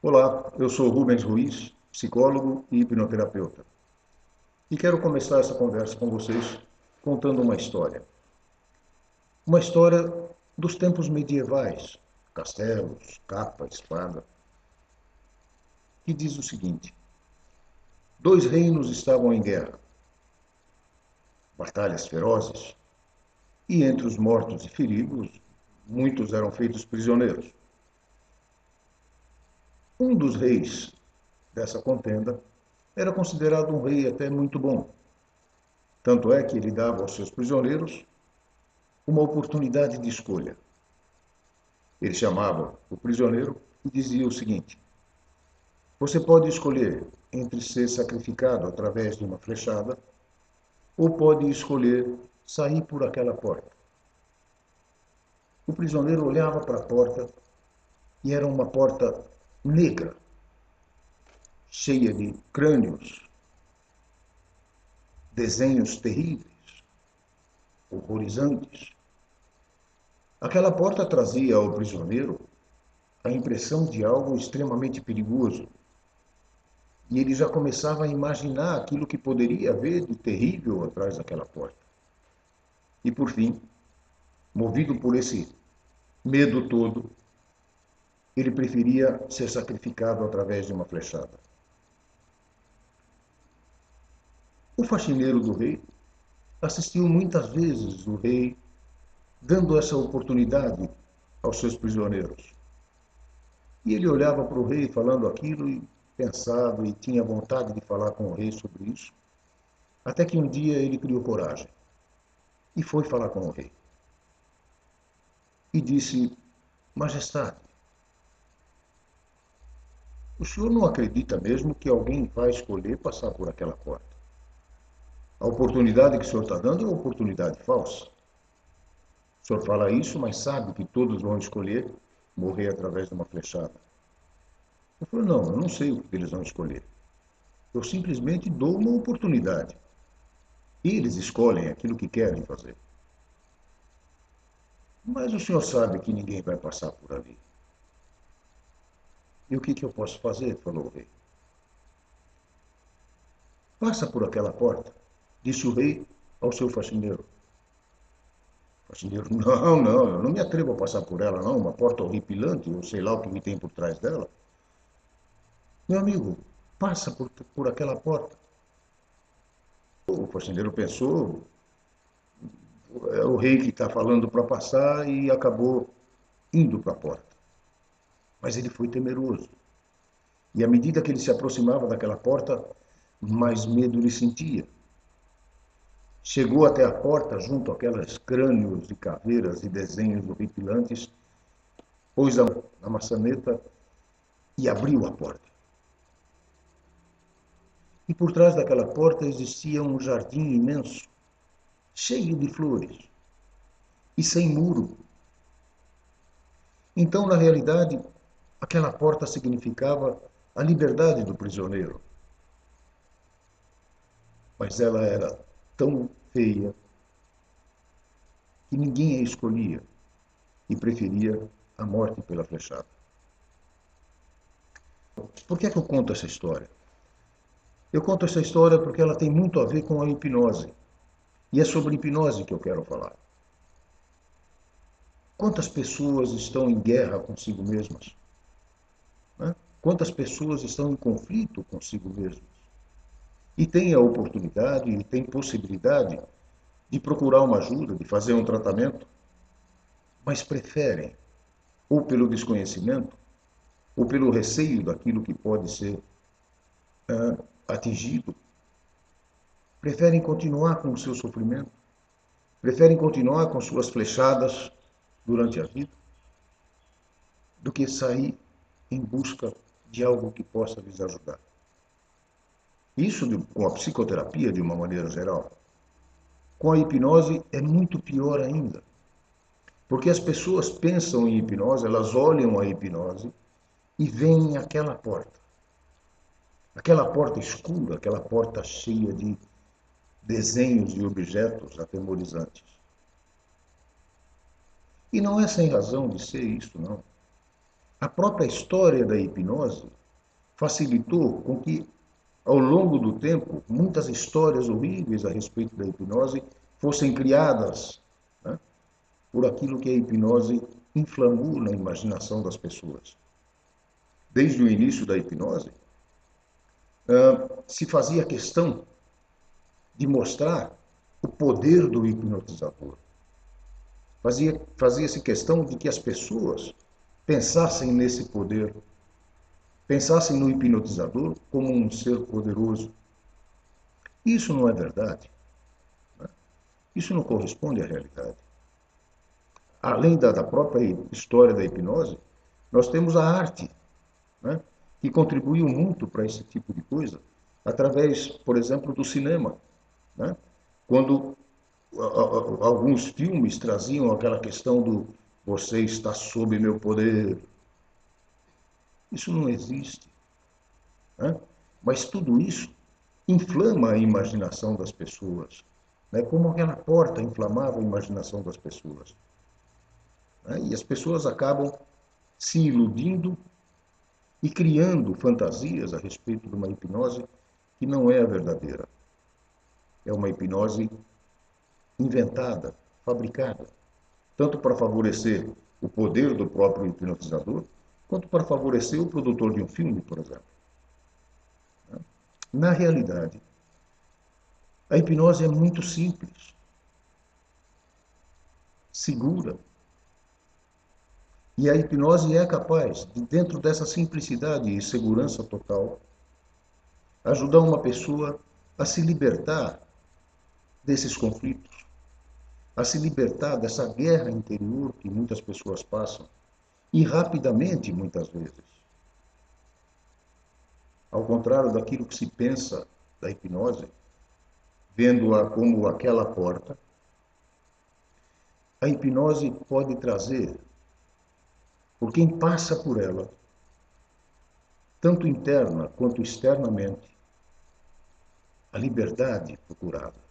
Olá, eu sou Rubens Ruiz, psicólogo e hipnoterapeuta. E quero começar essa conversa com vocês contando uma história. Uma história dos tempos medievais, castelos, capa, espada, que diz o seguinte: dois reinos estavam em guerra, batalhas ferozes, e entre os mortos e feridos, muitos eram feitos prisioneiros. Um dos reis dessa contenda era considerado um rei até muito bom. Tanto é que ele dava aos seus prisioneiros uma oportunidade de escolha. Ele chamava o prisioneiro e dizia o seguinte: você pode escolher entre ser sacrificado através de uma flechada ou pode escolher sair por aquela porta. O prisioneiro olhava para a porta e era uma porta negra, cheia de crânios, desenhos terríveis, horrorizantes. Aquela porta trazia ao prisioneiro a impressão de algo extremamente perigoso. E ele já começava a imaginar aquilo que poderia haver de terrível atrás daquela porta. E por fim, movido por esse medo todo, ele preferia ser sacrificado através de uma flechada. O faxineiro do rei assistiu muitas vezes o rei dando essa oportunidade aos seus prisioneiros. E ele olhava para o rei falando aquilo e pensava e tinha vontade de falar com o rei sobre isso, até que um dia ele criou coragem e foi falar com o rei. E disse: Majestade, o senhor não acredita mesmo que alguém vai escolher passar por aquela porta? A oportunidade que o senhor está dando é uma oportunidade falsa. O senhor fala isso, mas sabe que todos vão escolher morrer através de uma flechada. Eu falei: não, eu não sei o que eles vão escolher. Eu simplesmente dou uma oportunidade. Eles escolhem aquilo que querem fazer. Mas o senhor sabe que ninguém vai passar por ali. E o que eu posso fazer? Falou o rei. Passa por aquela porta, disse o rei ao seu faxineiro. O faxineiro: não, eu não me atrevo a passar por ela, não. Uma porta horripilante, eu sei lá o que tem por trás dela. Meu amigo, passa por aquela porta. O faxineiro pensou, é o rei que está falando para passar e acabou indo para a porta. Mas ele foi temeroso. E à medida que ele se aproximava daquela porta, mais medo ele sentia. Chegou até a porta, junto àquelas crânios de caveiras e desenhos horripilantes, pôs a mão na maçaneta e abriu a porta. E por trás daquela porta existia um jardim imenso, cheio de flores e sem muro. Então, na realidade, aquela porta significava a liberdade do prisioneiro. Mas ela era tão feia que ninguém a escolhia e preferia a morte pela flechada. Por que é que eu conto essa história? Eu conto essa história porque ela tem muito a ver com a hipnose. E é sobre hipnose que eu quero falar. Quantas pessoas estão em guerra consigo mesmas? Né? Quantas pessoas estão em conflito consigo mesmas? E têm a oportunidade e têm possibilidade de procurar uma ajuda, de fazer um tratamento, mas preferem, ou pelo desconhecimento, ou pelo receio daquilo que pode ser atingido, preferem continuar com o seu sofrimento, preferem continuar com suas flechadas durante a vida, do que sair em busca de algo que possa lhes ajudar. Isso com a psicoterapia de uma maneira geral. Com a hipnose é muito pior ainda, porque as pessoas pensam em hipnose, elas olham a hipnose e veem aquela porta escura, aquela porta cheia de desenhos e objetos atemorizantes. E não é sem razão de ser isso, não. a própria história da hipnose facilitou com que, ao longo do tempo, muitas histórias horríveis a respeito da hipnose fossem criadas, né, por aquilo que a hipnose inflamou na imaginação das pessoas. Desde o início da hipnose, se fazia questão de mostrar o poder do hipnotizador. Fazia-se questão de que as pessoas pensassem nesse poder, pensassem no hipnotizador como um ser poderoso. Isso não é verdade. Né? Isso não corresponde à realidade. Além da própria história da hipnose, nós temos a arte, né, que contribuiu muito para esse tipo de coisa, através, por exemplo, do cinema. Né? Quando alguns filmes traziam aquela questão do você está sob meu poder. Isso não existe. Né? Mas tudo isso inflama a imaginação das pessoas, né? Como aquela porta inflamava a imaginação das pessoas. Né? E as pessoas acabam se iludindo e criando fantasias a respeito de uma hipnose que não é a verdadeira. É uma hipnose inventada, fabricada, tanto para favorecer o poder do próprio hipnotizador, quanto para favorecer o produtor de um filme, por exemplo. Na realidade, a hipnose é muito simples, segura. E a hipnose é capaz, de, dentro dessa simplicidade e segurança total, ajudar uma pessoa a se libertar desses conflitos, a se libertar dessa guerra interior que muitas pessoas passam, e rapidamente, muitas vezes. Ao contrário daquilo que se pensa da hipnose, vendo-a como aquela porta, a hipnose pode trazer, por quem passa por ela, tanto interna quanto externamente, a liberdade procurada.